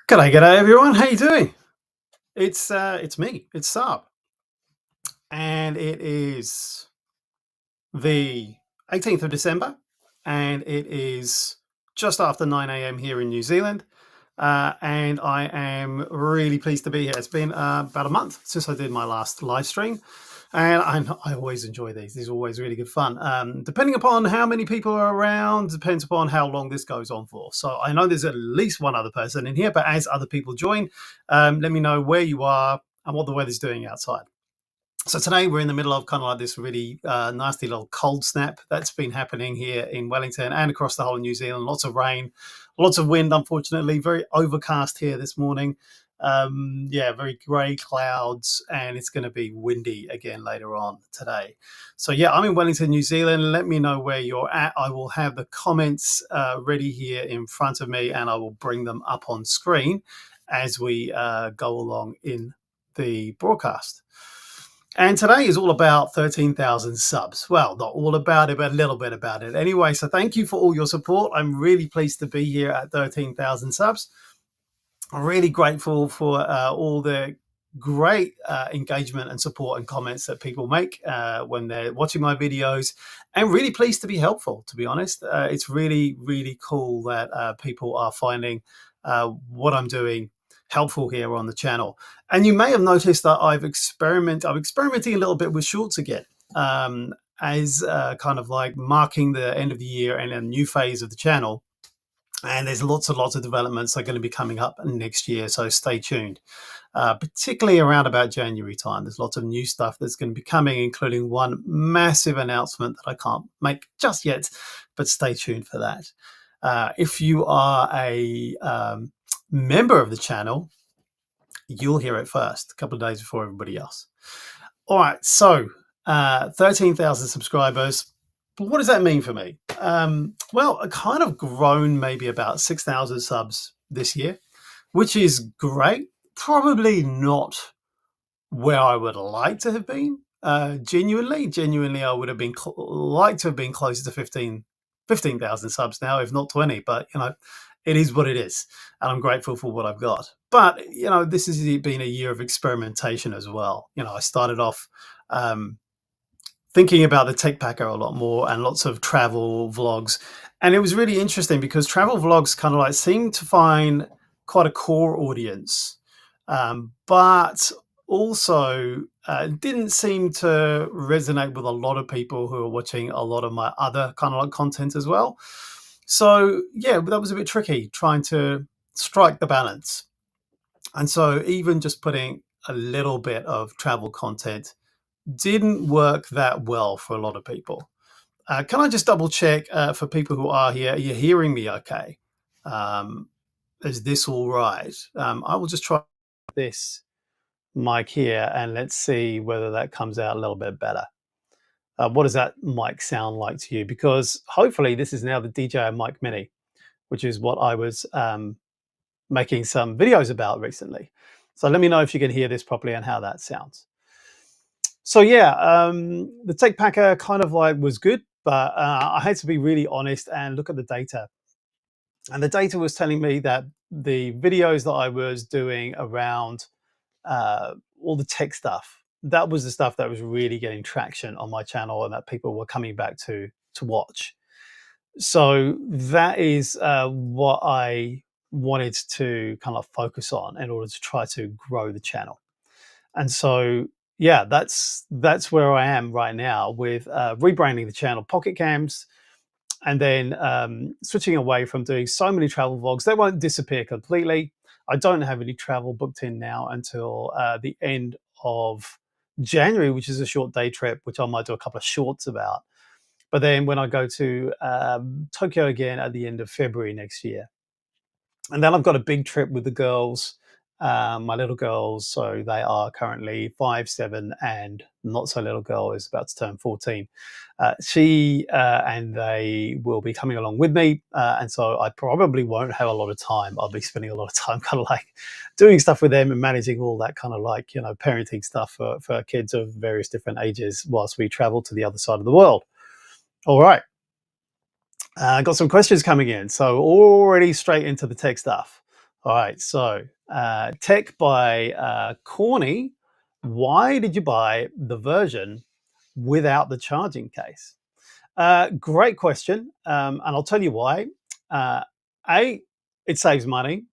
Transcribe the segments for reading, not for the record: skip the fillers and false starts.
G'day everyone. How you doing? It's me. It's Saab, and it is the 18th of December, and it is just after 9 a.m. here in New Zealand. And I am really pleased to be here. It's been about a month since I did my last live stream, and I always enjoy these. These are always really good fun. Depending upon how many people are around, depends upon how long this goes on for. So I know there's at least one other person in here, but as other people join, let me know where you are and what the weather's doing outside. So today we're in the middle of kind of like this really nasty little cold snap that's been happening here in Wellington and across the whole of New Zealand. Lots of rain, lots of wind, unfortunately. Very overcast here this morning. Yeah, very grey clouds, and it's going to be windy again later on today. So yeah, I'm in Wellington, New Zealand. Let me know where you're at. I will have the comments ready here in front of me, and I will bring them up on screen as we go along in the broadcast. And today is all about 13,000 subs. Well, not all about it, but a little bit about it. Anyway, so thank you for all your support. I'm really pleased to be here at 13,000 subs. I'm really grateful for all the great engagement and support and comments that people make when they're watching my videos, and really pleased to be helpful, to be honest. It's really, really cool that people are finding what I'm doing helpful here on the channel. And you may have noticed that I'm experimenting a little bit with shorts again, as kind of like marking the end of the year and a new phase of the channel. And there's lots and lots of developments that are going to be coming up next year, so stay tuned. Particularly around about January time, there's lots of new stuff that's going to be coming, including one massive announcement that I can't make just yet, but stay tuned for that. If you are a member of the channel, you'll hear it first, a couple of days before everybody else. All right, so 13,000 subscribers. What does that mean for me? Well, I kind of grown maybe about 6,000 subs this year, which is great. Probably not where I would like to have been. Genuinely, I would have been like to have been closer to 15,000 subs now, if not 20. But you know, it is what it is, and I'm grateful for what I've got. But you know, this has been a year of experimentation as well. You know, I started off thinking about the Tech Packer a lot more and lots of travel vlogs, and it was really interesting because travel vlogs kind of like seem to find quite a core audience, but also didn't seem to resonate with a lot of people who are watching a lot of my other kind of like content as well. So yeah, that was a bit tricky trying to strike the balance. And so even just putting a little bit of travel content didn't work that well for a lot of people. Can I just double check for people who are here? Are you hearing me okay? Is this all right? I will just try this mic here and let's see whether that comes out a little bit better. What does that mic sound like to you? Because hopefully this is now the DJI Mic Mini, which is what I was making some videos about recently. So let me know if you can hear this properly and how that sounds. So yeah, the Tech Packer kind of like was good, but I had to be really honest and look at the data. And the data was telling me that the videos that I was doing around all the tech stuff, that was the stuff that was really getting traction on my channel and that people were coming back to watch. So that is what I wanted to kind of focus on in order to try to grow the channel. And so yeah, that's where I am right now with rebranding the channel Pocket Cams, and then switching away from doing so many travel vlogs. They won't disappear completely. I don't have any travel booked in now until the end of January, which is a short day trip, which I might do a couple of shorts about. But then when I go to Tokyo again at the end of February next year. And then I've got a big trip with the girls, my little girls. So they are currently 5, 7, and not so little girl is about to turn 14. She and they will be coming along with me. And so I probably won't have a lot of time. I'll be spending a lot of time kind of like doing stuff with them and managing all that kind of like, you know, parenting stuff for kids of various different ages whilst we travel to the other side of the world. All right. Got some questions coming in. So already straight into the tech stuff. All right, so tech by Corny. Why did you buy the version without the charging case? Great question, and I'll tell you why. Uh, A, it saves money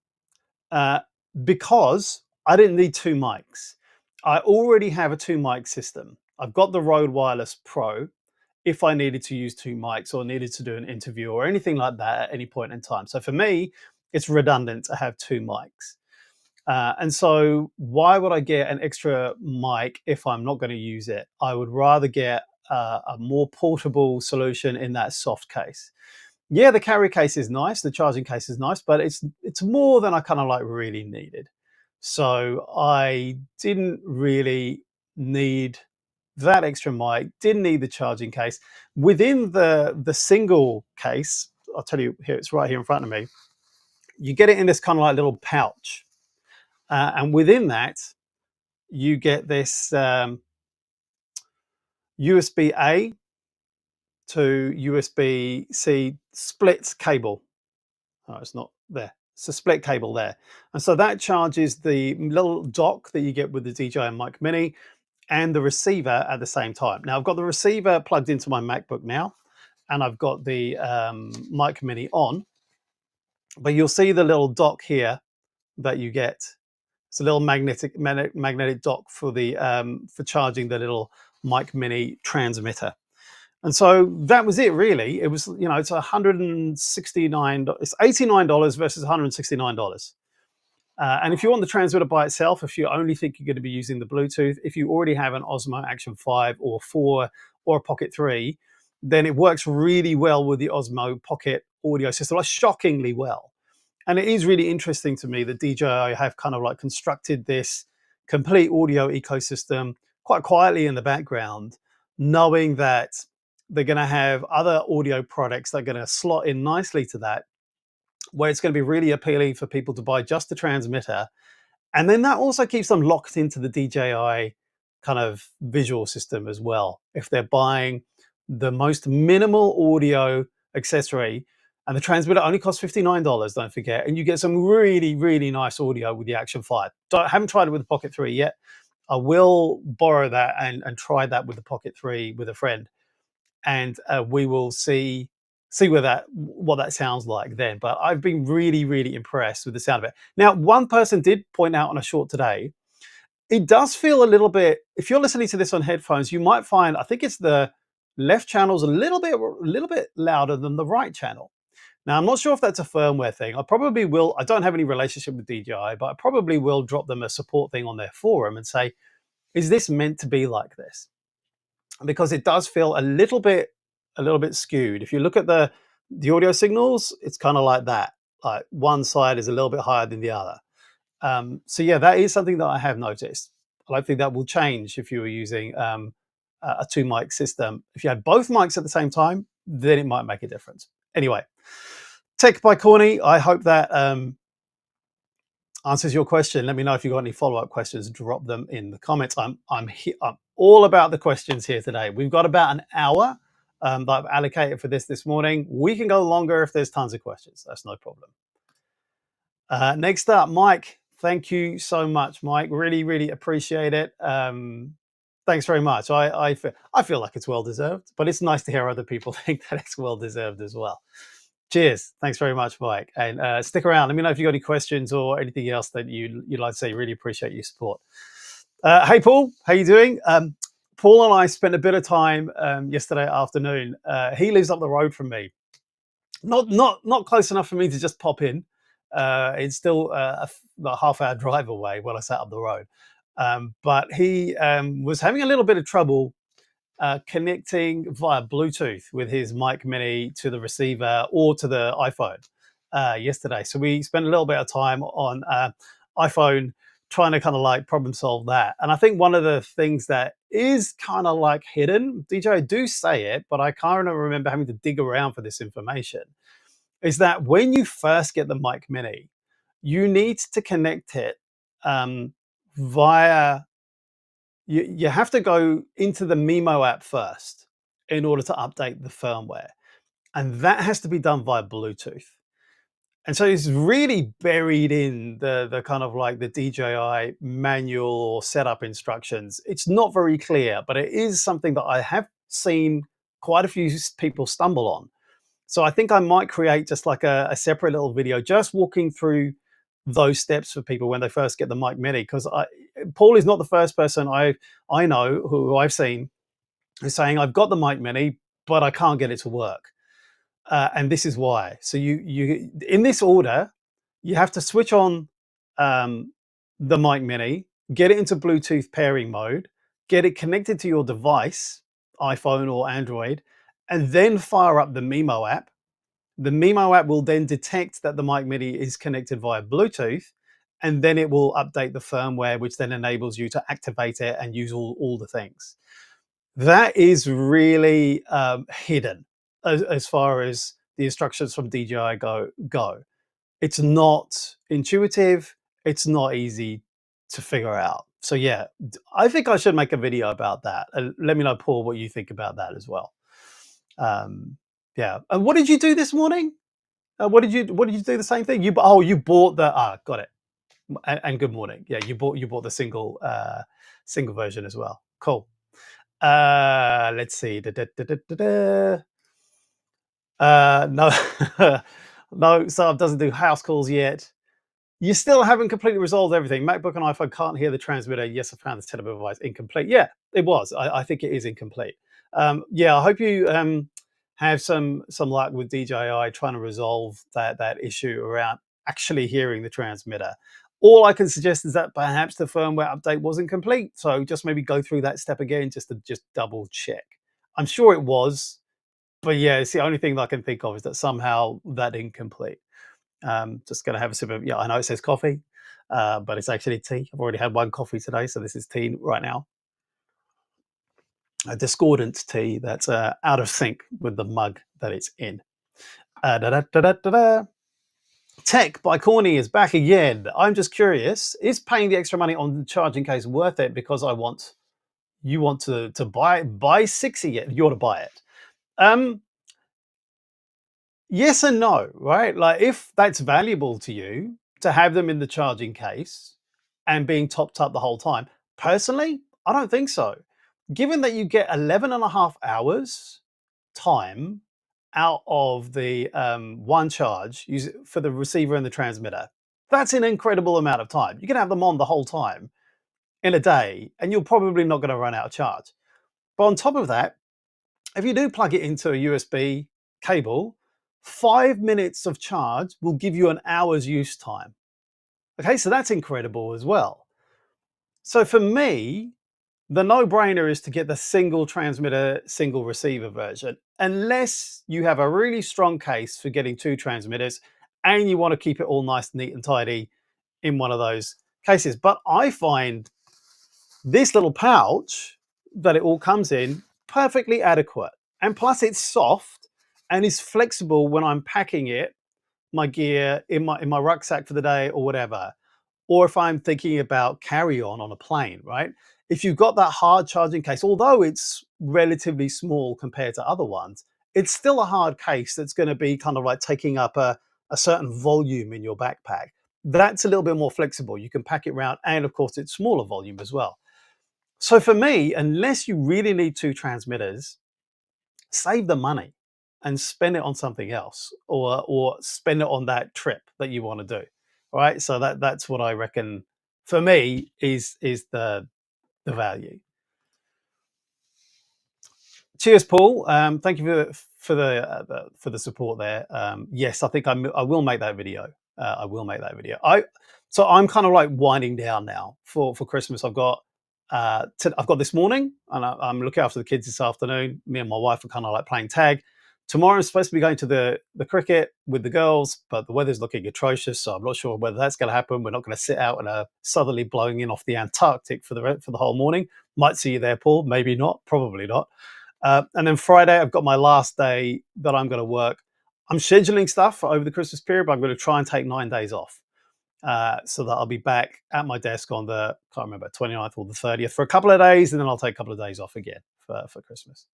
uh, because I didn't need two mics. I already have a two mic system. I've got the Rode Wireless Pro if I needed to use two mics or needed to do an interview or anything like that at any point in time. So for me, it's redundant to have two mics. And so, why would I get an extra mic if I'm not going to use it? I would rather get a more portable solution in that soft case. Yeah, the carry case is nice, the charging case is nice, but it's more than I kind of like really needed. So I didn't really need that extra mic, didn't need the charging case. Within the single case, I'll tell you here, it's right here in front of me. You get it in this kind of like little pouch, and within that, you get this USB A to USB C split cable. Oh, it's not there. It's a split cable there. And so that charges the little dock that you get with the DJI Mic Mini and the receiver at the same time. Now, I've got the receiver plugged into my MacBook now, and I've got the Mic Mini on. But you'll see the little dock here that you get. It's a little magnetic dock for the for charging the little Mic Mini transmitter. And so that was it, really. It was, it's $169. It's $89 versus $169. And if you want the transmitter by itself, if you only think you're going to be using the Bluetooth, if you already have an Osmo Action 5 or 4 or a Pocket 3, then it works really well with the Osmo Pocket audio system, like shockingly well. And it is really interesting to me that DJI have kind of like constructed this complete audio ecosystem quite quietly in the background, knowing that they're going to have other audio products that are going to slot in nicely to that, where it's going to be really appealing for people to buy just the transmitter. And then that also keeps them locked into the DJI kind of visual system as well. If they're buying the most minimal audio accessory, and the transmitter only costs $59, don't forget, and you get some really, really nice audio with the Action 5. I haven't tried it with the Pocket 3 yet. I will borrow that and try that with the Pocket 3 with a friend, and we will see what that sounds like then. But I've been really, really impressed with the sound of it. Now, one person did point out on a short today, it does feel a little bit, if you're listening to this on headphones, you might find, I think it's the left channel's a little bit louder than the right channel. Now, I'm not sure if that's a firmware thing. I probably will. I don't have any relationship with DJI, but I probably will drop them a support thing on their forum and say, is this meant to be like this? Because it does feel a little bit skewed. If you look at the audio signals, it's kind of like that. Like one side is a little bit higher than the other. So yeah, that is something that I have noticed. I don't think that will change if you were using a two mic system. If you had both mics at the same time, then it might make a difference. Anyway, Tech by Corny. I hope that answers your question. Let me know if you've got any follow-up questions. Drop them in the comments. I'm all about the questions here today. We've got about an hour that I've allocated for this morning. We can go longer if there's tons of questions. That's no problem. Next up, Mike. Thank you so much, Mike. Really, really appreciate it. Thanks very much. I feel like it's well deserved, but it's nice to hear other people think that it's well deserved as well. Cheers. Thanks very much, Mike. And stick around. Let me know if you've got any questions or anything else that you'd like to say. Really appreciate your support. Hey, Paul. How you doing? Paul and I spent a bit of time yesterday afternoon. He lives up the road from me. Not close enough for me to just pop in. It's still a half-hour drive away when I sat up the road. But he was having a little bit of trouble connecting via Bluetooth with his Mic Mini to the receiver or to the iPhone yesterday. So we spent a little bit of time on iPhone trying to kind of like problem solve that. And I think one of the things that is kind of like hidden, DJI do say it, but I kind of remember having to dig around for this information, is that when you first get the Mic Mini, you need to connect it via, you have to go into the Mimo app first in order to update the firmware. And that has to be done via Bluetooth. And so it's really buried in the kind of like the DJI manual or setup instructions. It's not very clear, but it is something that I have seen quite a few people stumble on. So I think I might create just like a separate little video just walking through those steps for people when they first get the Mic Mini, because Paul is not the first person I know who I've seen who's saying I've got the Mic Mini, but I can't get it to work. And this is why. So you in this order, you have to switch on um, the Mic Mini, get it into Bluetooth pairing mode, get it connected to your device, iPhone or Android, and then fire up the Mimo app. The Mimo app will then detect that the Mic Mini is connected via Bluetooth, and then it will update the firmware, which then enables you to activate it and use all the things. That is really hidden as far as the instructions from DJI go. It's not intuitive. It's not easy to figure out. So yeah, I think I should make a video about that. Let me know, Paul, what you think about that as well. Um, yeah. And what did you do this morning? What did you do? The same thing? You bought the got it. And good morning. Yeah, you bought the single version as well. Cool. Let's see. No, no. Saab doesn't do house calls yet. You still haven't completely resolved everything. MacBook and iPhone can't hear the transmitter. Yes, I found the tether device incomplete. Yeah, it was. I think it is incomplete. Yeah, I hope you have some luck with DJI trying to resolve that issue around actually hearing the transmitter. All I can suggest is that perhaps the firmware update wasn't complete. So just maybe go through that step again just to double check. I'm sure it was, but yeah, it's the only thing that I can think of is that somehow that incomplete. Just going to have a sip of, yeah, I know it says coffee, but it's actually tea. I've already had one coffee today, so this is tea right now. A discordant tea that's out of sync with the mug that it's in. Tech by Corny is back again. I'm just curious, is paying the extra money on the charging case worth it because you want to buy 60 yet? You want to buy it. Yes and no, right? Like if that's valuable to you to have them in the charging case and being topped up the whole time, personally, I don't think so. Given that you get 11 and a half hours time out of the one charge for the receiver and the transmitter, that's an incredible amount of time. You can have them on the whole time in a day and you're probably not going to run out of charge. But on top of that, if you do plug it into a USB cable, 5 minutes of charge will give you an hour's use time. Okay, so that's incredible as well. So for me, the no-brainer is to get the single transmitter, single receiver version, unless you have a really strong case for getting two transmitters and you want to keep it all nice, neat and tidy in one of those cases. But I find this little pouch that it all comes in perfectly adequate. And plus it's soft and is flexible when I'm packing my gear in my rucksack for the day or whatever. Or if I'm thinking about carry-on a plane, right? If you've got that hard charging case, although it's relatively small compared to other ones, it's still a hard case that's going to be kind of like taking up a certain volume in your backpack. That's a little bit more flexible. You can pack it around, and of course it's smaller volume as well. So for me, unless you really need two transmitters, save the money and spend it on something else, or spend it on that trip that you want to do. Right. So that's what I reckon for me is the value. Cheers, Paul. Thank you for the support there. Yes, I think I will make that video. I will make that video. So I'm kind of like winding down now for Christmas. I've got this morning, and I'm looking after the kids this afternoon. Me and my wife are kind of like playing tag. Tomorrow I'm supposed to be going to the cricket with the girls, but the weather's looking atrocious, so I'm not sure whether that's going to happen. We're not going to sit out in a southerly blowing in off the Antarctic for the whole morning. Might see you there, Paul. Maybe not. Probably not. And then Friday, I've got my last day that I'm going to work. I'm scheduling stuff over the Christmas period, but I'm going to try and take 9 days off so that I'll be back at my desk on the, can't remember, 29th or the 30th for a couple of days, and then I'll take a couple of days off again for Christmas.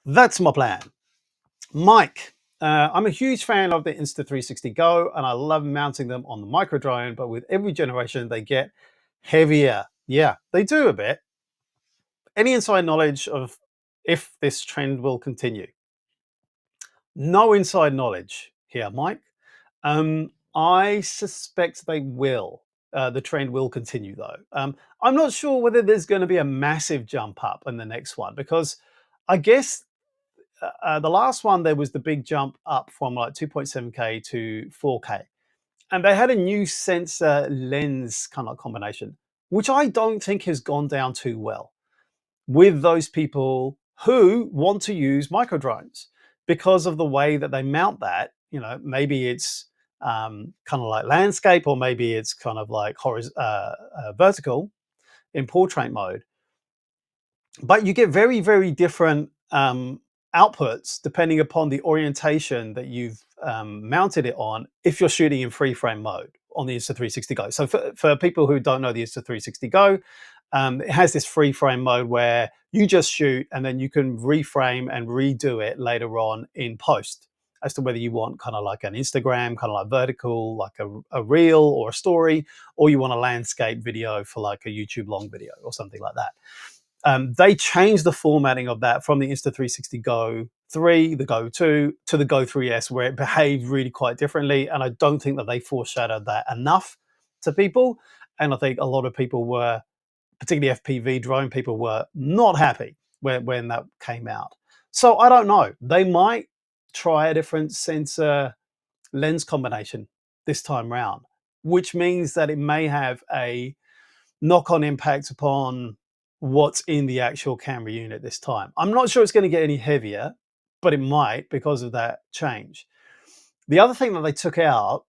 That's my plan. Mike, I'm a huge fan of the Insta360 Go, and I love mounting them on the micro drone. But with every generation, they get heavier. Yeah, they do a bit. Any inside knowledge of if this trend will continue? No inside knowledge here, Mike. I suspect they will. The trend will continue, though. I'm not sure whether there's going to be a massive jump up in the next one because I guess the last one there was the big jump up from like 2.7K to 4K, and they had a new sensor lens kind of combination, which I don't think has gone down too well with those people who want to use micro drones because of the way that they mount that. Maybe it's kind of like landscape, or maybe it's kind of like vertical in portrait mode. But you get very, very different outputs depending upon the orientation that you've mounted it on if you're shooting in free frame mode on the Insta360 Go. So for people who don't know the Insta360 Go, it has this free frame mode where you just shoot and then you can reframe and redo it later on in post as to whether you want kind of like an Instagram, kind of like vertical, like a reel or a story, or you want a landscape video for like a YouTube long video or something like that. They changed the formatting of that from the Insta360 Go 3, the Go 2, to the Go 3S, where it behaved really quite differently. And I don't think that they foreshadowed that enough to people. And I think a lot of people were, particularly FPV drone people, were not happy when that came out. So I don't know. They might try a different sensor lens combination this time round, which means that it may have a knock-on impact upon what's in the actual camera unit this time. I'm not sure it's going to get any heavier, but it might because of that change. The other thing that they took out,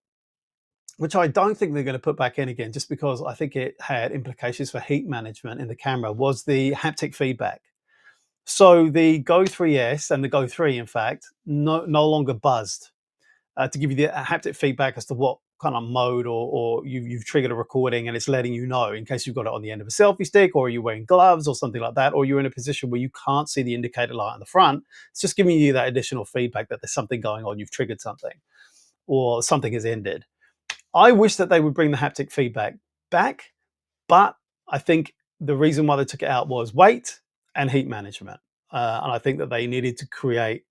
which I don't think they're going to put back in again, just because I think it had implications for heat management in the camera, was the haptic feedback. So the Go 3S and the Go 3, in fact, no longer buzzed to give you the haptic feedback as to what kind of mode or you've triggered a recording, and it's letting you know in case you've got it on the end of a selfie stick, or you're wearing gloves or something like that, or you're in a position where you can't see the indicator light on the front. It's just giving you that additional feedback that there's something going on, you've triggered something, or something has ended. I wish that they would bring the haptic feedback back, but I think the reason why they took it out was weight and heat management. And I think that they needed to create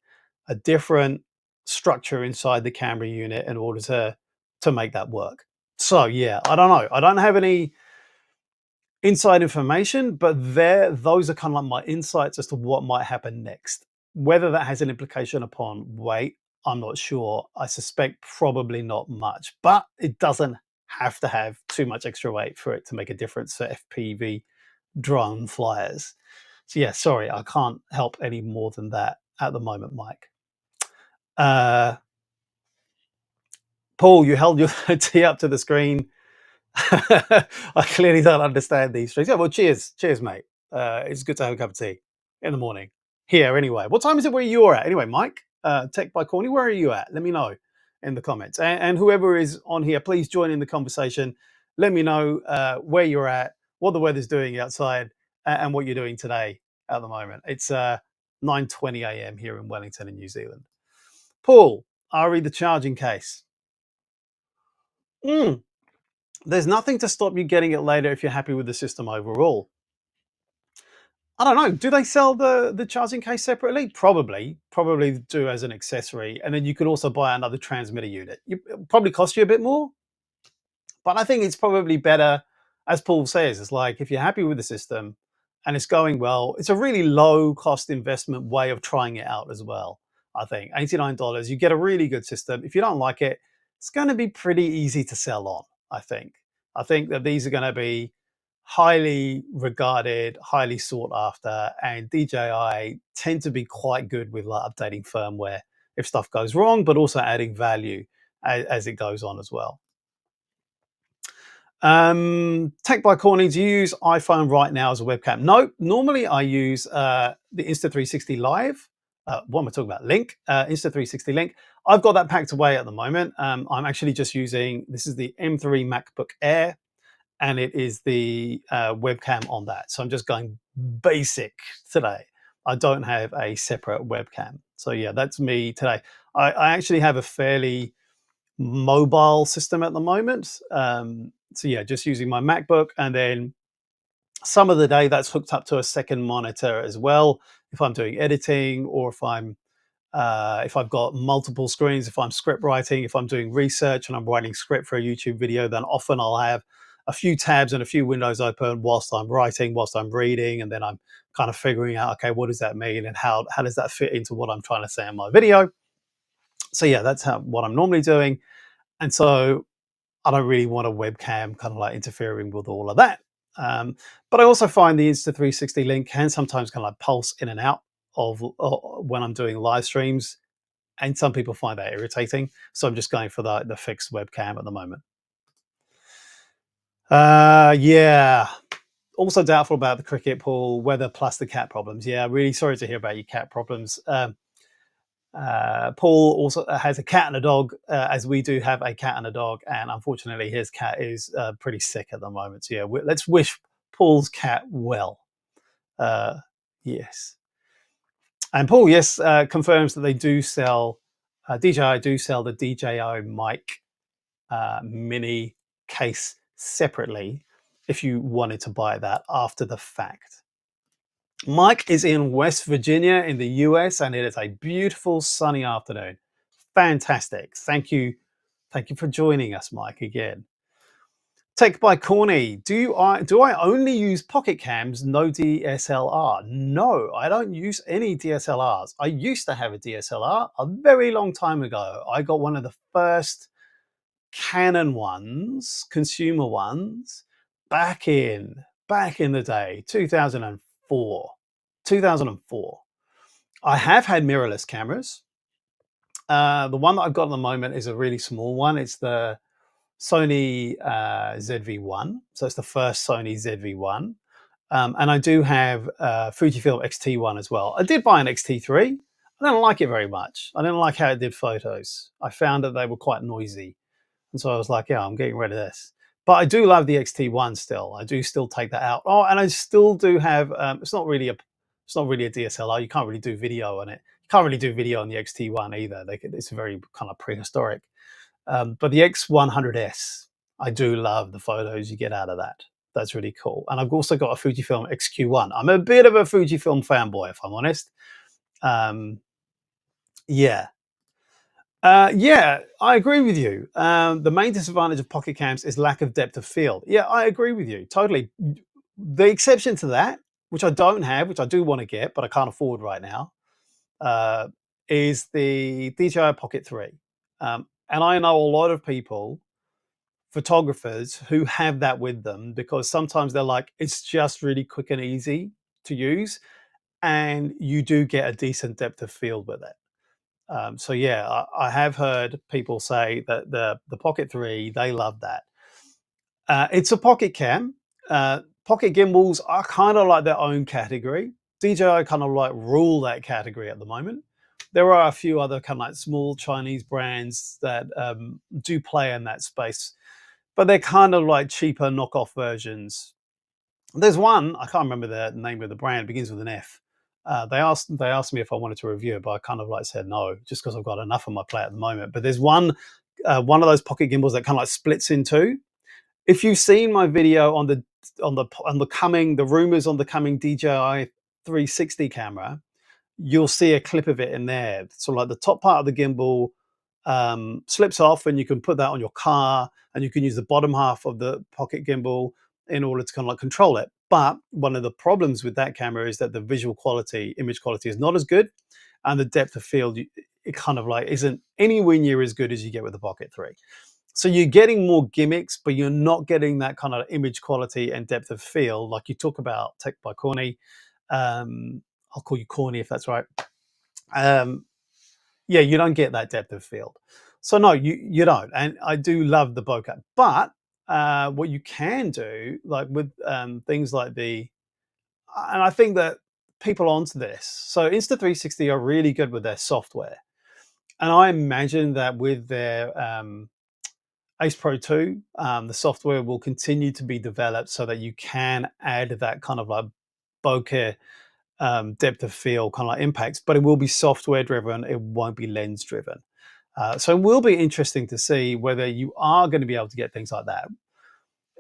a different structure inside the camera unit in order to make that work. So yeah, I don't know. I don't have any inside information, but those are kind of like my insights as to what might happen next. Whether that has an implication upon weight, I'm not sure. I suspect probably not much, but it doesn't have to have too much extra weight for it to make a difference for FPV drone flyers. So yeah, sorry, I can't help any more than that at the moment, Mike. Paul, you held your tea up to the screen. I clearly don't understand these things. Yeah, well, cheers, mate. It's good to have a cup of tea in the morning here. Anyway, what time is it where you're at? Anyway, Mike, Tech by Corny, where are you at? Let me know in the comments, and whoever is on here, please join in the conversation. Let me know where you're at, what the weather's doing outside, and what you're doing today at the moment. It's 9:20 a.m. here in Wellington in New Zealand. Paul, I'll read the charging case. There's nothing to stop you getting it later if you're happy with the system overall. I don't know. Do they sell the charging case separately? Probably do as an accessory, and then you could also buy another transmitter unit. It'll probably cost you a bit more, but I think it's probably better, as Paul says. It's like if you're happy with the system and it's going well, it's a really low cost investment way of trying it out as well. I think $89, you get a really good system. If you don't like it, it's going to be pretty easy to sell on. I think that these are going to be highly regarded, highly sought after, and DJI tend to be quite good with like updating firmware if stuff goes wrong, but also adding value as it goes on as well. Tech by Corny, do you use iPhone right now as a webcam? No, normally I use the Insta360 Live. What am I talking about? Link, Insta360 Link. I've got that packed away at the moment. I'm actually just using, this is the M3 MacBook Air, and it is the webcam on that. So I'm just going basic today. I don't have a separate webcam. So yeah, that's me today. I actually have a fairly mobile system at the moment. So yeah, just using my MacBook, and then some of the day that's hooked up to a second monitor as well. If I'm doing editing, or if I've got multiple screens, if I'm script writing, if I'm doing research and I'm writing script for a YouTube video, then often I'll have a few tabs and a few windows open whilst I'm writing, whilst I'm reading, and then I'm kind of figuring out, okay, what does that mean, and how does that fit into what I'm trying to say in my video? So yeah, that's what I'm normally doing, and so I don't really want a webcam kind of like interfering with all of that. But I also find the Insta360 link can sometimes kind of like pulse in and out of when I'm doing live streams, and some people find that irritating. So I'm just going for the fixed webcam at the moment. Yeah. Also doubtful about the cricket, Paul. Weather plus the cat problems. Yeah, really sorry to hear about your cat problems. Paul also has a cat and a dog, as we do have a cat and a dog, and unfortunately his cat is pretty sick at the moment. So yeah, let's wish Paul's cat well. Yes. And Paul, yes, confirms that they do sell, DJI do sell the DJI mic mini case separately if you wanted to buy that after the fact. Mike is in West Virginia in the US, and it is a beautiful sunny afternoon. Fantastic. Thank you. Thank you for joining us, Mike, again. Tech by Corny. Do I only use pocket cams, no DSLR? No, I don't use any DSLRs. I used to have a DSLR a very long time ago. I got one of the first Canon ones, consumer ones, back in the day, 2004. 2004. I have had mirrorless cameras. The one that I've got at the moment is a really small one. It's the Sony ZV-1. So it's the first Sony ZV-1. And I do have Fujifilm X-T1 as well. I did buy an X-T3. I don't like it very much. I didn't like how it did photos. I found that they were quite noisy. And so I was like, yeah, I'm getting rid of this. But I do love the X-T1 still. I do still take that out. Oh, and I still do have, it's not really a DSLR. You can't really do video on it. You can't really do video on the X-T1 either. It's very kind of prehistoric. But the X100S, I do love the photos you get out of that. That's really cool. And I've also got a Fujifilm X-Q1. I'm a bit of a Fujifilm fanboy, if I'm honest. Yeah. Yeah, I agree with you. The main disadvantage of pocket cams is lack of depth of field. Yeah, I agree with you totally. The exception to that, which I don't have, which I do want to get, but I can't afford right now, is the DJI Pocket 3. And I know a lot of people, photographers, who have that with them, because sometimes they're like, it's just really quick and easy to use, and you do get a decent depth of field with it. So yeah, I have heard people say that the Pocket 3, they love that. It's a pocket cam. Pocket gimbals are kind of like their own category. DJI kind of like rule that category at the moment. There are a few other kind of like small Chinese brands that do play in that space, but they're kind of like cheaper knockoff versions. There's one, I can't remember the name of the brand, it begins with an F. They asked me if I wanted to review it, but I kind of like said no, just because I've got enough on my plate at the moment. But there's one of those pocket gimbals that kind of like splits in two. If you've seen my video on the rumors on the coming DJI 360 camera, you'll see a clip of it in there. So like the top part of the gimbal slips off, and you can put that on your car, and you can use the bottom half of the pocket gimbal in order to kind of like control it. But one of the problems with that camera is that the visual quality, image quality, is not as good, and the depth of field, it kind of like isn't anywhere near as good as you get with the Pocket 3. So you're getting more gimmicks, but you're not getting that kind of image quality and depth of field like you talk about Tech by Corny. I'll call you Corny if that's right. Yeah, you don't get that depth of field. So no, you don't. And I do love the bokeh. But what you can do, like with things like and I think that people onto this. So Insta360 are really good with their software. And I imagine that with their Ace Pro 2, the software will continue to be developed so that you can add that kind of like bokeh depth of field kind of like impacts, but it will be software driven. It won't be lens driven. So it will be interesting to see whether you are going to be able to get things like that.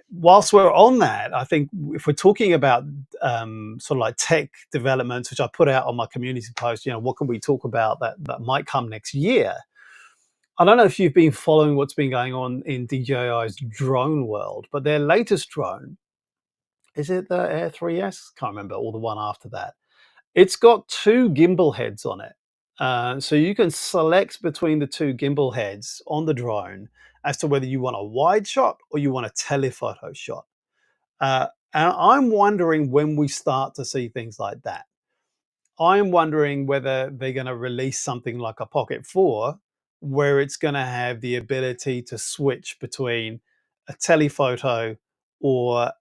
Whilst we're on that, I think if we're talking about sort of like tech developments, which I put out on my community post, what can we talk about that might come next year? I don't know if you've been following what's been going on in DJI's drone world, but their latest drone, is it the Air 3S? Can't remember, or the one after that. It's got two gimbal heads on it. So you can select between the two gimbal heads on the drone as to whether you want a wide shot or you want a telephoto shot. And I'm wondering when we start to see things like that. I'm wondering whether they're going to release something like a Pocket 4 where it's going to have the ability to switch between a telephoto or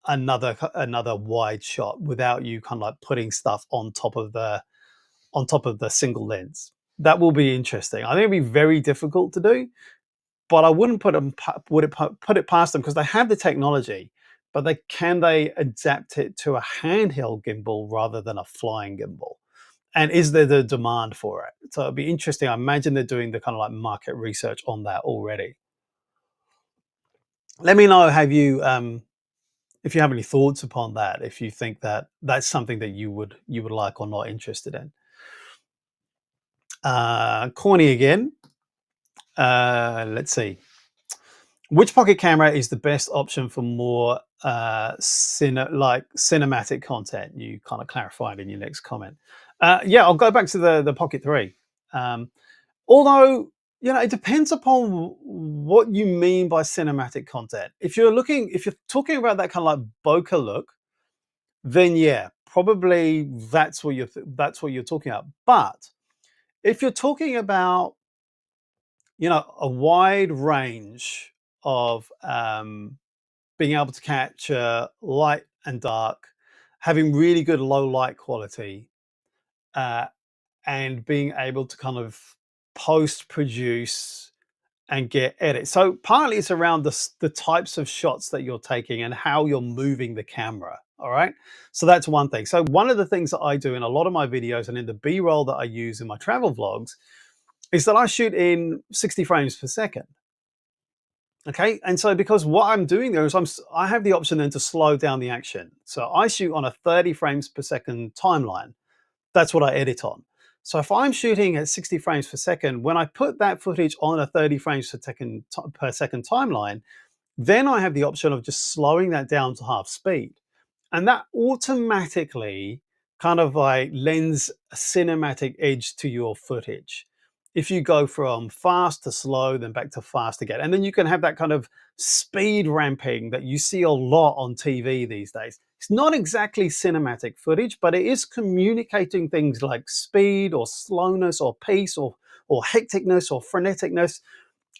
another wide shot without you kind of like putting stuff on top of the single lens. That will be interesting. I think it'll be very difficult to do, but I wouldn't put it past them because they have the technology, but can they adapt it to a handheld gimbal rather than a flying gimbal? And is there the demand for it? So it'd be interesting. I imagine they're doing the kind of like market research on that already. Let me know, if you have any thoughts upon that, if you think that that's something that you would like or not interested in. Corny again. Let's see. Which pocket camera is the best option for more cinematic content? You kind of clarified in your next comment. Yeah, I'll go back to the Pocket 3. Although, it depends upon what you mean by cinematic content. If you're talking about that kind of like bokeh look, then yeah, probably that's what you're talking about. But if you're talking about, a wide range of being able to capture light and dark, having really good low light quality, and being able to kind of post produce and get edit. So partly it's around the types of shots that you're taking and how you're moving the camera. All right. So that's one thing. So one of the things that I do in a lot of my videos and in the B-roll that I use in my travel vlogs is that I shoot in 60 frames per second. Okay, and so because what I'm doing there is I have the option then to slow down the action. So I shoot on a 30 frames per second timeline. That's what I edit on. So if I'm shooting at 60 frames per second, when I put that footage on a 30 frames per second timeline, then I have the option of just slowing that down to half speed. And that automatically kind of like lends a cinematic edge to your footage. If you go from fast to slow, then back to fast again. And then you can have that kind of speed ramping that you see a lot on TV these days. It's not exactly cinematic footage, but it is communicating things like speed or slowness or pace or hecticness or freneticness.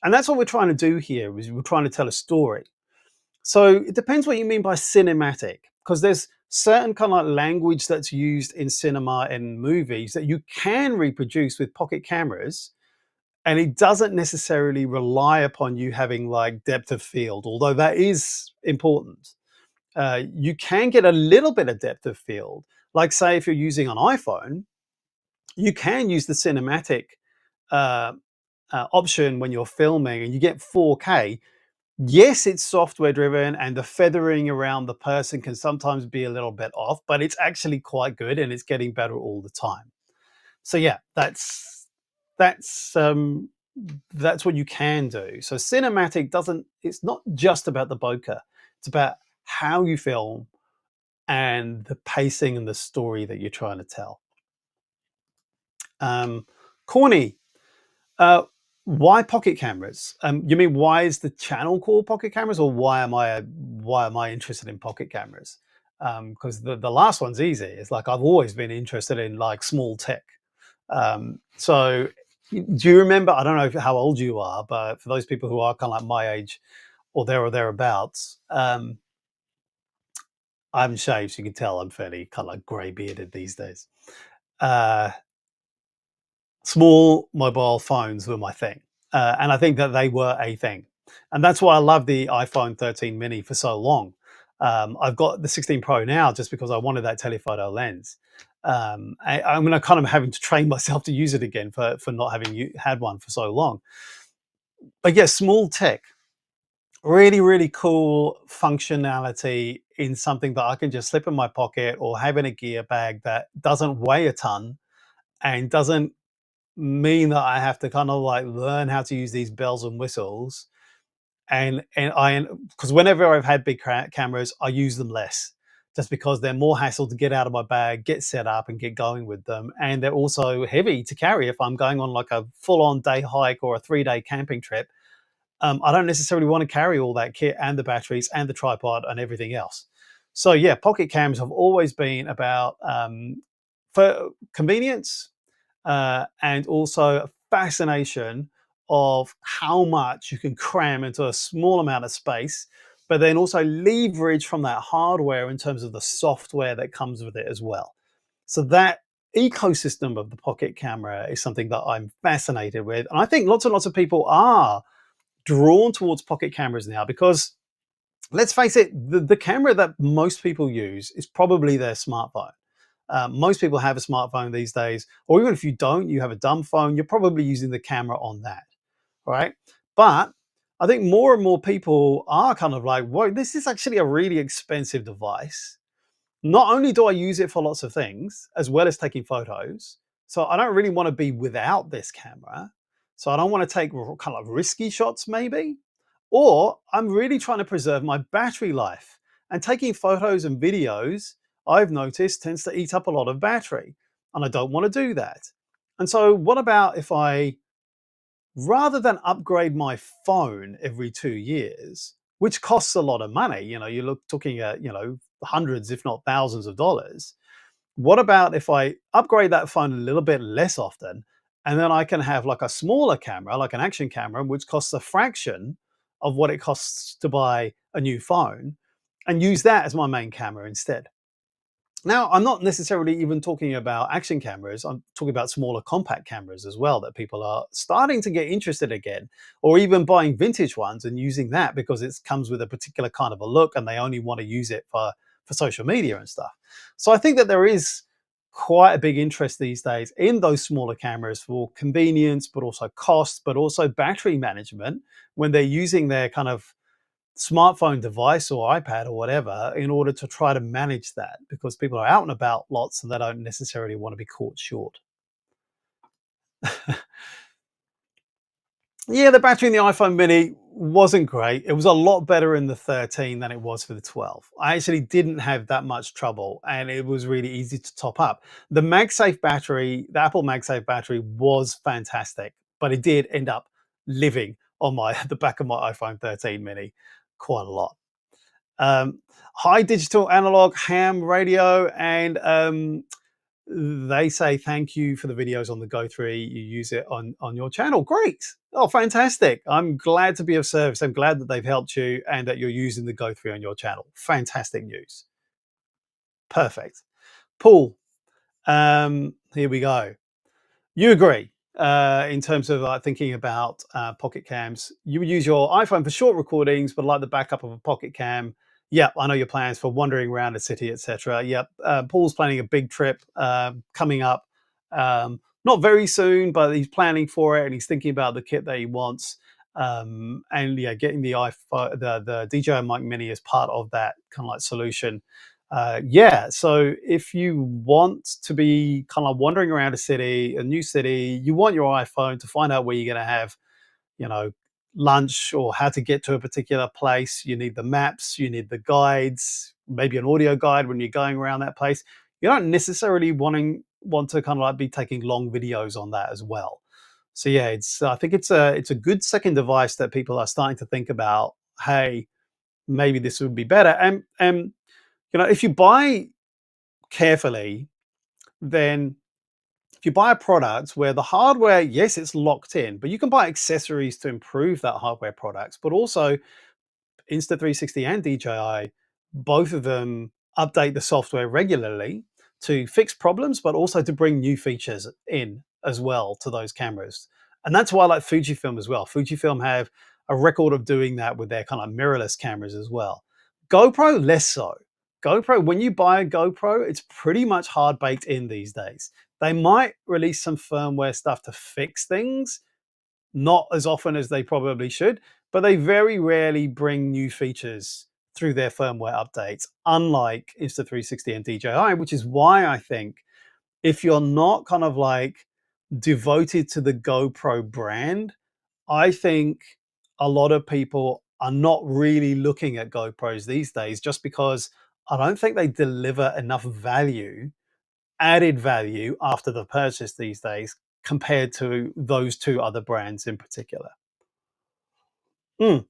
And that's what we're trying to do here, is we're trying to tell a story. So it depends what you mean by cinematic, because there's certain kind of like language that's used in cinema and movies that you can reproduce with pocket cameras, and it doesn't necessarily rely upon you having like depth of field, although that is important. You can get a little bit of depth of field. Like say if you're using an iPhone, you can use the cinematic uh, option when you're filming and you get 4K. Yes, it's software driven and the feathering around the person can sometimes be a little bit off, but it's actually quite good and it's getting better all the time. So yeah, that's what you can do. So cinematic it's not just about the bokeh. It's about how you film and the pacing and the story that you're trying to tell. Corny, uh, why pocket cameras? You mean why is the channel called Pocket Cameras, or why am I interested in pocket cameras? Because the last one's easy. It's like I've always been interested in like small tech. So do you remember? I don't know how old you are, but for those people who are kind of like my age or thereabouts, I haven't shaved, so you can tell I'm fairly kind of like grey bearded these days. Small mobile phones were my thing. And I think that they were a thing. And that's why I love the iPhone 13 mini for so long. I've got the 16 Pro now just because I wanted that telephoto lens. I'm gonna kind of having to train myself to use it again for not having had one for so long. But yeah, small tech, really, really cool functionality in something that I can just slip in my pocket or have in a gear bag that doesn't weigh a ton and doesn't mean that I have to kind of like learn how to use these bells and whistles. And I, because whenever I've had big cameras, I use them less, just because they're more hassle to get out of my bag, get set up, and get going with them. And they're also heavy to carry if I'm going on like a full-on day hike or a 3-day camping trip. I don't necessarily want to carry all that kit and the batteries and the tripod and everything else. So yeah, pocket cams have always been about for convenience, and also a fascination of how much you can cram into a small amount of space, but then also leverage from that hardware in terms of the software that comes with it as well. So that ecosystem of the pocket camera is something that I'm fascinated with. And I think lots and lots of people are drawn towards pocket cameras now because, let's face it, the camera that most people use is probably their smartphone. Most people have a smartphone these days, or even if you don't, you have a dumb phone, you're probably using the camera on that, right? But I think more and more people are kind of like, whoa, this is actually a really expensive device. Not only do I use it for lots of things, as well as taking photos, so I don't really want to be without this camera. So I don't want to take kind of risky shots, maybe. Or I'm really trying to preserve my battery life. And taking photos and videos, I've noticed, tends to eat up a lot of battery. And I don't want to do that. And so, what about if I, rather than upgrade my phone every 2 years, which costs a lot of money, you look talking at, hundreds, if not thousands of dollars. What about if I upgrade that phone a little bit less often, and then I can have like a smaller camera, like an action camera, which costs a fraction of what it costs to buy a new phone, and use that as my main camera instead? Now, I'm not necessarily even talking about action cameras. I'm talking about smaller compact cameras as well that people are starting to get interested again, or even buying vintage ones and using that because it comes with a particular kind of a look and they only want to use it for social media and stuff. So I think that there is quite a big interest these days in those smaller cameras for convenience, but also cost, but also battery management when they're using their kind of smartphone device or iPad or whatever in order to try to manage that, because people are out and about lots and they don't necessarily want to be caught short. Yeah, the battery in the iPhone mini wasn't great. It was a lot better in the 13 than it was for the 12. I actually didn't have that much trouble and it was really easy to top up. The MagSafe battery, the Apple MagSafe battery was fantastic, but it did end up living on my the back of my iPhone 13 mini quite a lot. High digital analog ham radio, and they say thank you for the videos on the Go 3. You use it on your channel. Great. Oh, fantastic. I'm glad to be of service. I'm glad that they've helped you and that you're using the Go 3 on your channel. Fantastic news. Perfect. Paul, here we go. You agree, in terms of thinking about pocket cams. You would use your iPhone for short recordings, but like the backup of a pocket cam. Yep, I know your plans for wandering around the city, etc. Yep, Paul's planning a big trip coming up. Not very soon, but he's planning for it and he's thinking about the kit that he wants. And yeah, getting the iPhone, the DJI Mic Mini as part of that kind of like solution. Yeah, so if you want to be kind of wandering around a city, a new city, you want your iPhone to find out where you're going to have, you know, lunch or how to get to a particular place. You need the maps, you need the guides, maybe an audio guide when you're going around that place. You don't necessarily want to kind of like be taking long videos on that as well. So yeah, it's I think it's a good second device that people are starting to think about. Hey, maybe this would be better. And if you buy carefully, then if you buy a product where the hardware, yes, it's locked in, but you can buy accessories to improve that hardware products, but also Insta360 and DJI, both of them update the software regularly to fix problems, but also to bring new features in as well to those cameras. And that's why I like Fujifilm as well. Fujifilm have a record of doing that with their kind of mirrorless cameras as well. GoPro, less so. GoPro, when you buy a GoPro, it's pretty much hard baked in these days. They might release some firmware stuff to fix things, not as often as they probably should, but they very rarely bring new features through their firmware updates, unlike Insta360 and DJI, which is why I think if you're not kind of like devoted to the GoPro brand, I think a lot of people are not really looking at GoPros these days just because I don't think they deliver enough value, added value after the purchase these days compared to those two other brands in particular. Mm.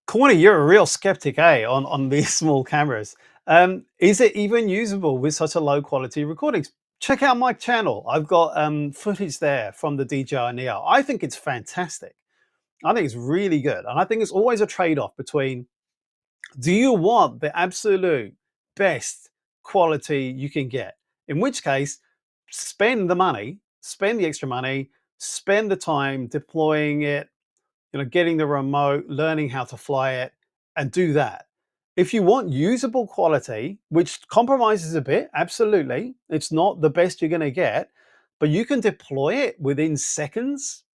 Corny, you're a real skeptic, eh, on these small cameras. Is it even usable with such a low quality recordings? Check out my channel. I've got footage there from the DJI Neo. I think it's fantastic. I think it's really good. And I think it's always a trade-off between, do you want the absolute best quality you can get? In which case, spend the money, spend the extra money, spend the time deploying it, getting the remote, learning how to fly it, and do that. If you want usable quality, which compromises a bit, absolutely, it's not the best you're going to get, but you can deploy it within seconds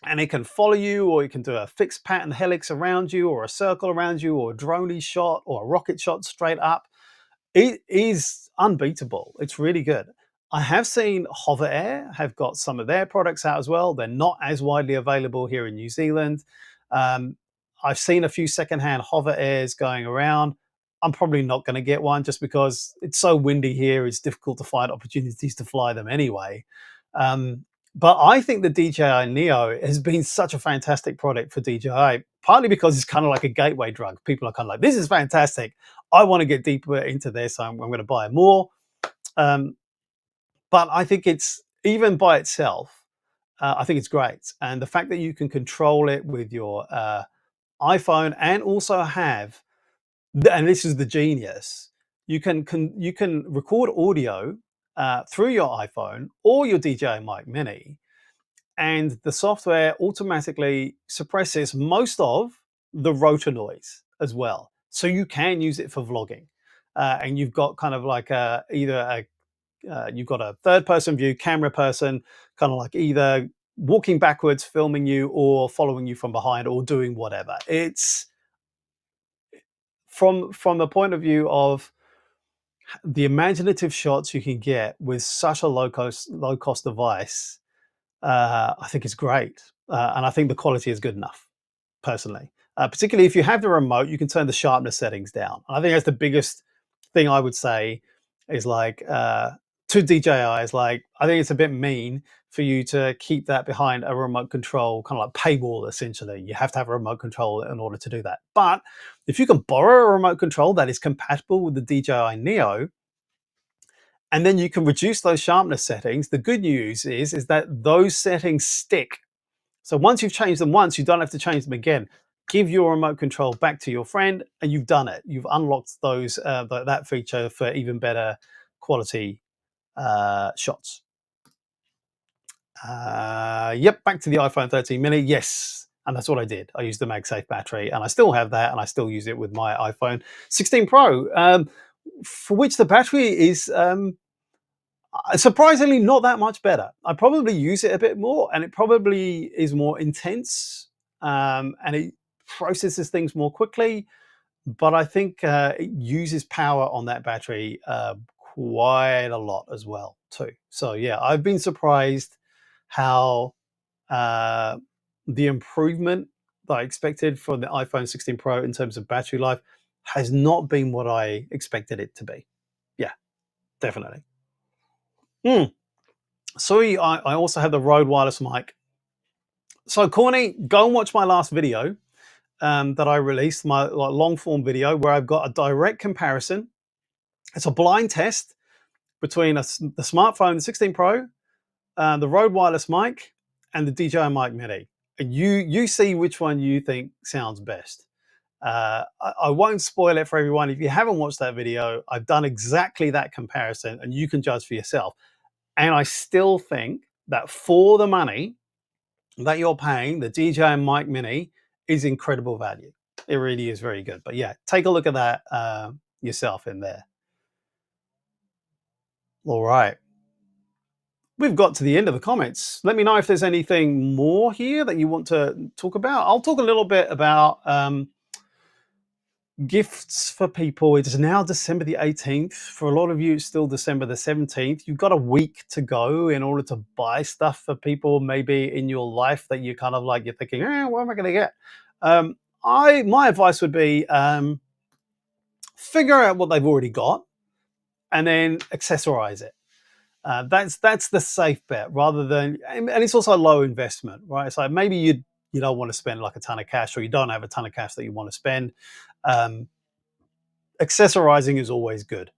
and it can follow you, or you can do a fixed pattern helix around you, or a circle around you, or a drone shot, or a rocket shot straight up. It is unbeatable. It's really good. I have seen Hover Air have got some of their products out as well. They're not as widely available here in New Zealand. Um, I've seen a few secondhand Hover Airs going around. I'm probably not going to get one just because it's so windy here. It's difficult to find opportunities to fly them anyway. But I think the DJI Neo has been such a fantastic product for DJI, partly because it's kind of like a gateway drug. People are kind of like, this is fantastic. I want to get deeper into this. I'm going to buy more. Um, but I think it's, even by itself, I think it's great. And the fact that you can control it with your iPhone and also have, and this is the genius, you can record audio through your iPhone or your DJI Mic Mini, and the software automatically suppresses most of the rotor noise as well. So you can use it for vlogging. And you've got kind of like you've got a third person view, camera person, kind of like either walking backwards, filming you, or following you from behind, or doing whatever. It's from the point of view of the imaginative shots you can get with such a low cost device. I think it's great, and I think the quality is good enough, personally. Particularly if you have the remote, you can turn the sharpness settings down. And I think that's the biggest thing I would say is like to DJI is like, I think it's a bit mean for you to keep that behind a remote control, kind of like paywall. Essentially, you have to have a remote control in order to do that. But if you can borrow a remote control that is compatible with the DJI Neo, and then you can reduce those sharpness settings. The good news is that those settings stick. So once you've changed them once, you don't have to change them again. Give your remote control back to your friend, and you've done it. You've unlocked those that feature for even better quality shots. Yep, back to the iPhone 13 mini. Yes, and that's what I did. I used the MagSafe battery, and I still have that, and I still use it with my iPhone 16 Pro, for which the battery is surprisingly not that much better. I probably use it a bit more, and it probably is more intense, and it processes things more quickly. But I think it uses power on that battery quite a lot as well too. So yeah, I've been surprised how uh, the improvement that I expected from the iPhone 16 Pro in terms of battery life has not been what I expected it to be. Yeah, definitely. Hmm. So I also have the Rode wireless mic. So Corny, go and watch my last video that I released, my long form video where I've got a direct comparison. It's a blind test between the smartphone, the 16 Pro, the Rode wireless mic, and the DJI Mic Mini. And you see which one you think sounds best. I won't spoil it for everyone. If you haven't watched that video, I've done exactly that comparison, and you can judge for yourself. And I still think that for the money that you're paying, the DJI Mic Mini is incredible value. It really is very good. But yeah, take a look at that yourself in there. All right. We've got to the end of the comments. Let me know if there's anything more here that you want to talk about. I'll talk a little bit about gifts for people. It is now December the 18th. For a lot of you, it's still December the 17th. You've got a week to go in order to buy stuff for people maybe in your life that you kind of like, you're thinking, what am I going to get? My advice would be figure out what they've already got and then accessorize it. That's the safe bet rather than, and it's also a low investment, right? It's like maybe you don't want to spend like a ton of cash, or you don't have a ton of cash that you want to spend. Accessorizing is always good.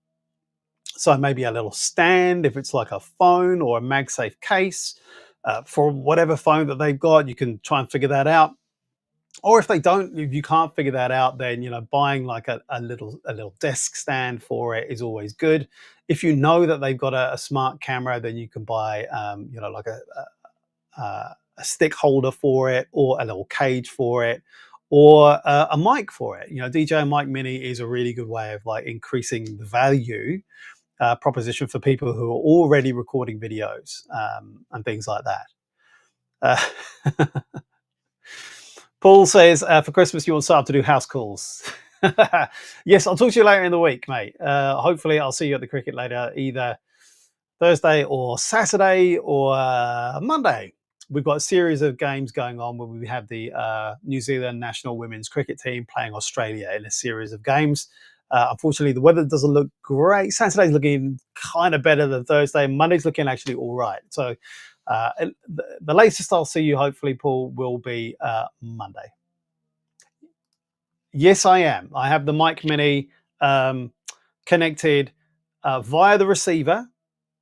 So maybe a little stand, if it's like a phone, or a MagSafe case for whatever phone that they've got. You can try and figure that out. Or if they don't, if you can't figure that out, then buying like a little desk stand for it is always good. If you know that they've got a smart camera, then you can buy like a stick holder for it, or a little cage for it, or a mic for it. DJI Mic Mini is a really good way of like increasing the value proposition for people who are already recording videos and things like that. Paul says, for Christmas, you want Saab to do house calls. Yes, I'll talk to you later in the week, mate. Hopefully, I'll see you at the cricket later, either Thursday or Saturday or Monday. We've got a series of games going on where we have the New Zealand national women's cricket team playing Australia in a series of games. Unfortunately, the weather doesn't look great. Saturday's looking kind of better than Thursday. Monday's looking actually all right. So the latest I'll see you, hopefully, Paul, will be Monday. Yes, I am. I have the Mic Mini connected via the receiver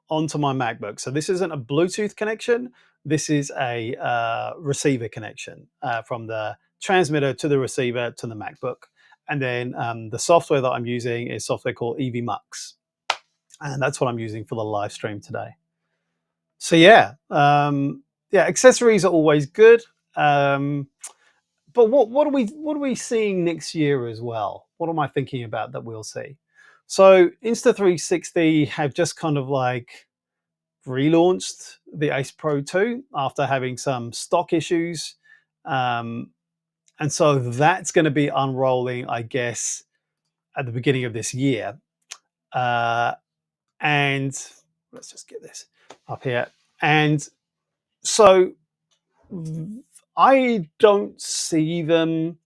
onto my MacBook. So this isn't a Bluetooth connection. This is a receiver connection from the transmitter to the receiver to the MacBook. And then the software that I'm using is software called EVMux. And that's what I'm using for the live stream today. So yeah, accessories are always good. But what are we seeing next year as well? What am I thinking about that we'll see? So Insta360 have just kind of like relaunched the Ace Pro 2 after having some stock issues. And so that's going to be unrolling, I guess, at the beginning of this year. And let's just get this up here. And so I don't see them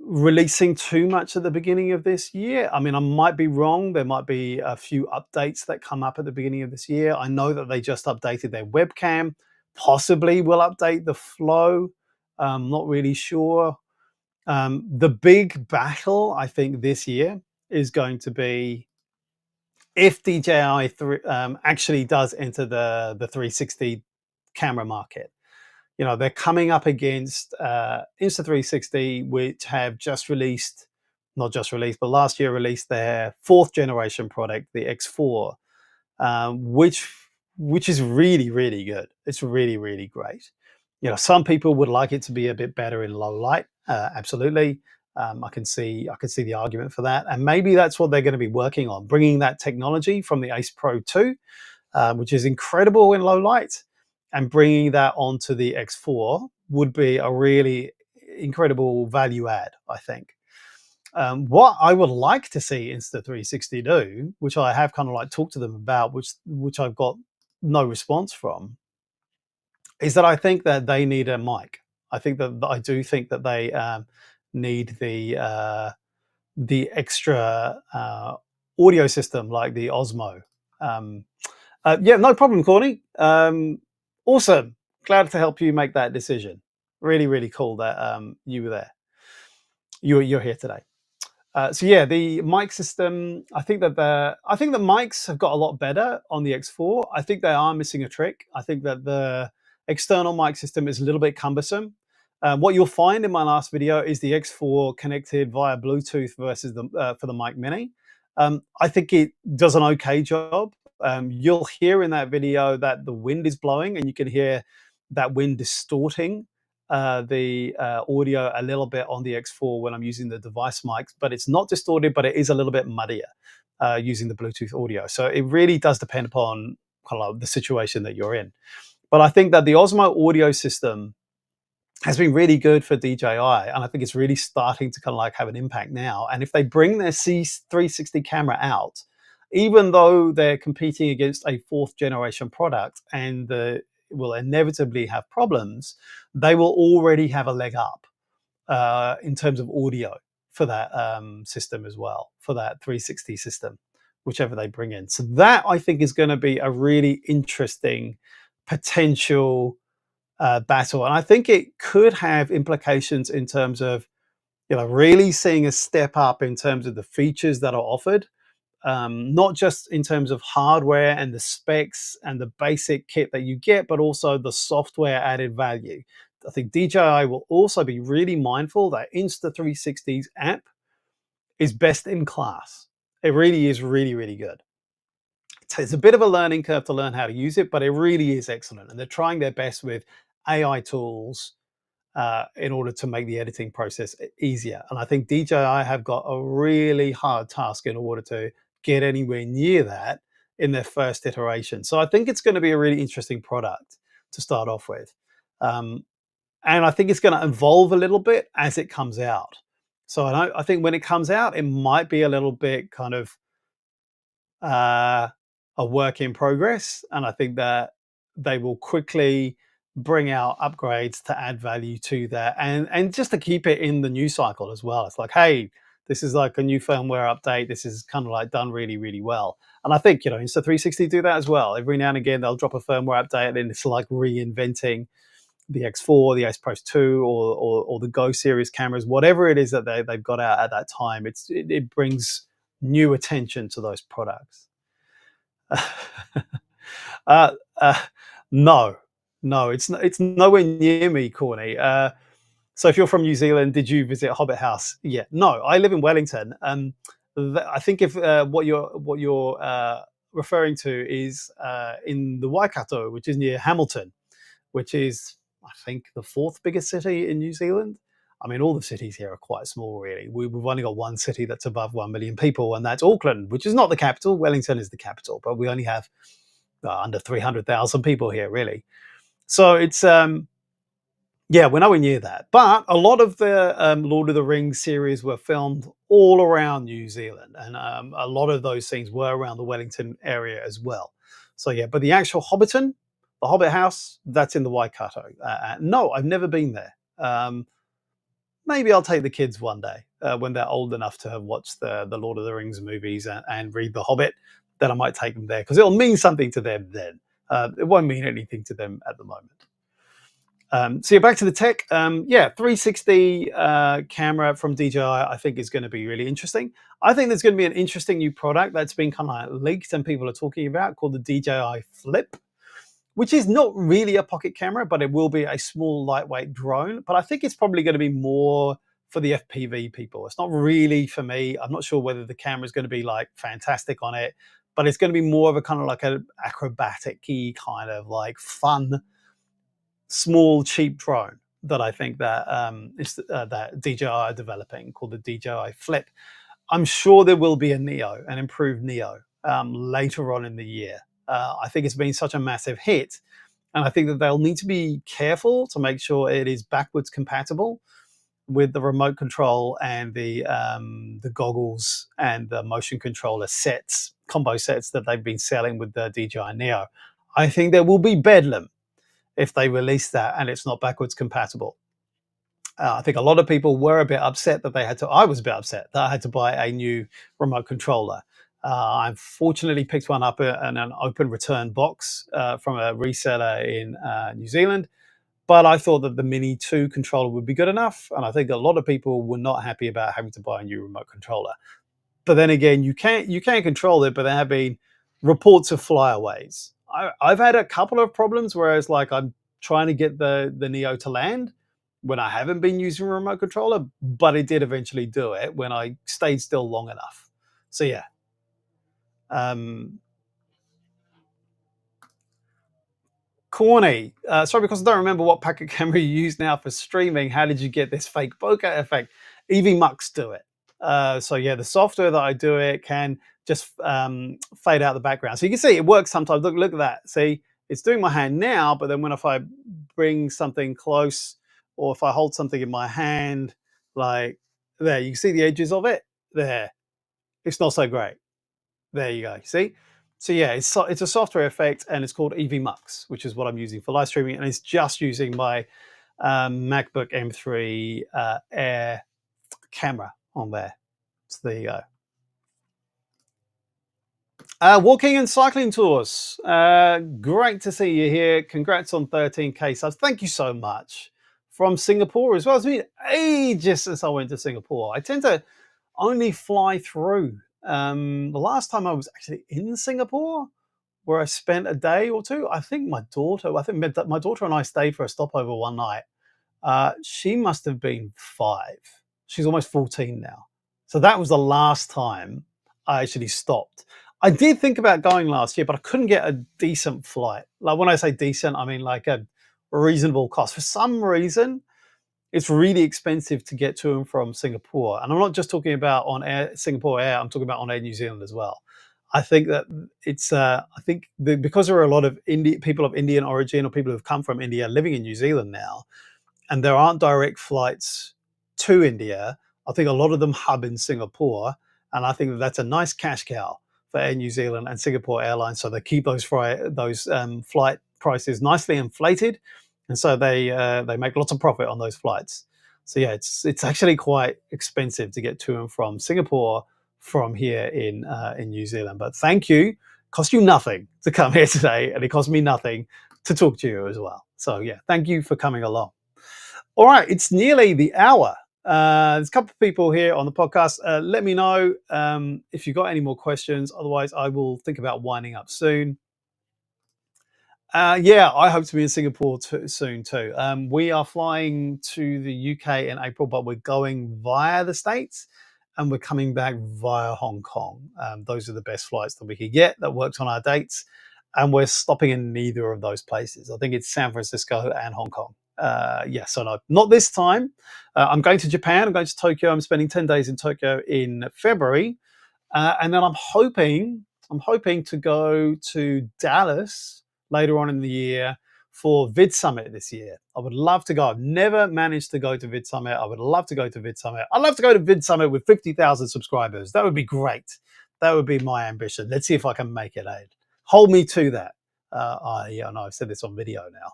releasing too much at the beginning of this year. I mean, I might be wrong. There might be a few updates that come up at the beginning of this year. I know that they just updated their webcam. Possibly will update the Flow. Not really sure. The big battle, I think, this year is going to be if DJI actually does enter the 360 camera market. They're coming up against Insta360, which have not just released, but last year released their 4th generation product, the X4, which is really, really good. It's really, really great. Some people would like it to be a bit better in low light. Absolutely. I can see the argument for that. And maybe that's what they're going to be working on, bringing that technology from the Ace Pro 2, which is incredible in low light, and bringing that onto the X4 would be a really incredible value add, I think. What I would like to see Insta360 do, which I have kind of like talked to them about, which I've got no response from, is that I think that they need a mic. I do think that they need the extra audio system like the Osmo. No problem, Corny. Awesome. Glad to help you make that decision. Really, really cool that you were there. You're here today. The mic system. I think that the mics have got a lot better on the X4. I think they are missing a trick. I think that the external mic system is a little bit cumbersome. What you'll find in my last video is the X4 connected via Bluetooth versus for the Mic Mini. I think it does an okay job. You'll hear in that video that the wind is blowing, and you can hear that wind distorting the audio a little bit on the X4 when I'm using the device mics, but it's not distorted, but it is a little bit muddier using the Bluetooth audio. So it really does depend upon kind of like the situation that you're in. But I think that the Osmo audio system has been really good for DJI, and I think it's really starting to kind of like have an impact now. And if they bring their C360 camera out, even though they're competing against a fourth generation product and will inevitably have problems, they will already have a leg up in terms of audio for that system as well, for that 360 system, whichever they bring in. So that I think is going to be a really interesting potential battle, and I think it could have implications in terms of really seeing a step up in terms of the features that are offered, not just in terms of hardware and the specs and the basic kit that you get, but also the software added value. I think DJI will also be really mindful that Insta360's app is best in class. It really is really, really good. It's a bit of a learning curve to learn how to use it, but it really is excellent. And they're trying their best with AI tools in order to make the editing process easier. And I think DJI have got a really hard task in order to get anywhere near that in their first iteration. So I think it's going to be a really interesting product to start off with. And I think it's going to evolve a little bit as it comes out. So I think when it comes out, it might be a little bit kind of a work in progress. And I think that they will quickly bring out upgrades to add value to that and just to keep it in the news cycle as well. It's like, hey, this is like a new firmware update. This is kind of like done really, really well. And I think, Insta360 do that as well. Every now and again, they'll drop a firmware update and it's like reinventing the X4, the Ace Pro 2, or the Go series cameras, whatever it is that they've got out at that time. It brings new attention to those products. uh, uh, no, no, it's nowhere near me, Corny. So if you're from New Zealand, did you visit Hobbit House? Yeah, no, I live in Wellington. I think if what you're referring to is in the Waikato, which is near Hamilton, which is I think the fourth biggest city in New Zealand. I mean, all the cities here are quite small, really. We've only got one city that's above 1 million people, and that's Auckland, which is not the capital. Wellington is the capital, but we only have under 300,000 people here, really. So it's yeah, we're nowhere near that. But a lot of the Lord of the Rings series were filmed all around New Zealand, and a lot of those scenes were around the Wellington area as well. So yeah, but the actual Hobbiton, the Hobbit House, that's in the Waikato. No, I've never been there. Maybe I'll take the kids one day when they're old enough to have watched the Lord of the Rings movies and read The Hobbit. Then I might take them there because it'll mean something to them then. It won't mean anything to them at the moment. So yeah, back to the tech. 360 camera from DJI, I think is going to be really interesting. I think there's going to be an interesting new product that's been kind of like leaked and people are talking about called the DJI Flip, which is not really a pocket camera, but it will be a small, lightweight drone. But I think it's probably going to be more for the FPV people. It's not really for me. I'm not sure whether the camera is going to be like fantastic on it, but it's going to be more of a kind of like an acrobatic-y kind of like fun, small, cheap drone that I think that that DJI are developing called the DJI Flip. I'm sure there will be a Neo, an improved Neo, later on in the year. I think it's been such a massive hit, and I think that they'll need to be careful to make sure it is backwards compatible with the remote control and the goggles and the motion controller sets, combo sets that they've been selling with the DJI Neo. I think there will be bedlam if they release that and it's not backwards compatible. I think a lot of people were a bit upset that I was a bit upset that I had to buy a new remote controller. I fortunately picked one up in an open return box from a reseller in New Zealand, but I thought that the Mini 2 controller would be good enough. And I think a lot of people were not happy about having to buy a new remote controller. But then again, you can't control it, but there have been reports of flyaways. I've had a couple of problems where it's like I'm trying to get the Neo to land when I haven't been using a remote controller, but it did eventually do it when I stayed still long enough. So yeah. Corny. Sorry, because I don't remember what packet camera you use now for streaming. How did you get this fake bokeh effect? EV-Mux do it. So yeah, the software that I do it can just fade out the background. So you can see it works sometimes. Look at that. See, it's doing my hand now, but then when if I bring something close or if I hold something in my hand, like there, you can see the edges of it. There, it's not so great. There you go. See? So yeah, it's a software effect and it's called EV-Mux, which is what I'm using for live streaming, and it's just using my MacBook M3 Air camera on there. So there you go. Walking and cycling tours. Great to see you here. Congrats on 13K subs. Thank you so much. From Singapore as well. It's been ages since I went to Singapore. I tend to only fly through. The last time I was actually in Singapore, where I spent a day or two, I think my daughter and I stayed for a stopover one night. She must have been 5. She's almost 14 now. So that was the last time I actually stopped. I did think about going last year, but I couldn't get a decent flight. Like when I say decent, I mean like a reasonable cost. For some reason, it's really expensive to get to and from Singapore. And I'm not just talking about on Air Singapore Air, I'm talking about on Air New Zealand as well. I think that it's, because there are a lot of people of Indian origin or people who've come from India living in New Zealand now, and there aren't direct flights to India, I think a lot of them hub in Singapore. And I think that that's a nice cash cow for Air New Zealand and Singapore Airlines. So they keep those flight prices nicely inflated. And so they make lots of profit on those flights. So yeah, it's actually quite expensive to get to and from Singapore from here in New Zealand. But thank you. Cost you nothing to come here today, and it cost me nothing to talk to you as well. So yeah, thank you for coming along. All right, it's nearly the hour. There's a couple of people here on the podcast. Let me know if you've got any more questions. Otherwise, I will think about winding up soon. Yeah, I hope to be in Singapore soon too. We are flying to the UK in April, but we're going via the States and we're coming back via Hong Kong. Those are the best flights that we could get that works on our dates. And we're stopping in neither of those places. I think it's San Francisco and Hong Kong. Yes, so no, not this time. I'm going to Japan. I'm going to Tokyo. I'm spending 10 days in Tokyo in February. And then I'm hoping to go to Dallas later on in the year for Vid Summit this year. I would love to go. I've never managed to go to Vid Summit. I would love to go to Vid Summit. I'd love to go to Vid Summit with 50,000 subscribers. That would be great. That would be my ambition. Let's see if I can make it, Ed. Hold me to that. I know I've said this on video now.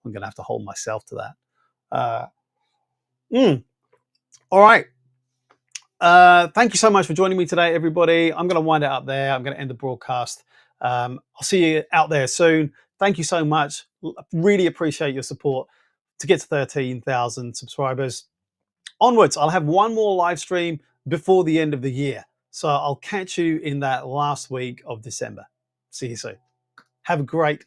I'm going to have to hold myself to that. All right. Thank you so much for joining me today, everybody. I'm going to wind it up there. I'm going to end the broadcast. I'll see you out there soon. Thank you so much. Really appreciate your support to get to 13,000 subscribers. Onwards, I'll have one more live stream before the end of the year. So I'll catch you in that last week of December. See you soon. Have a great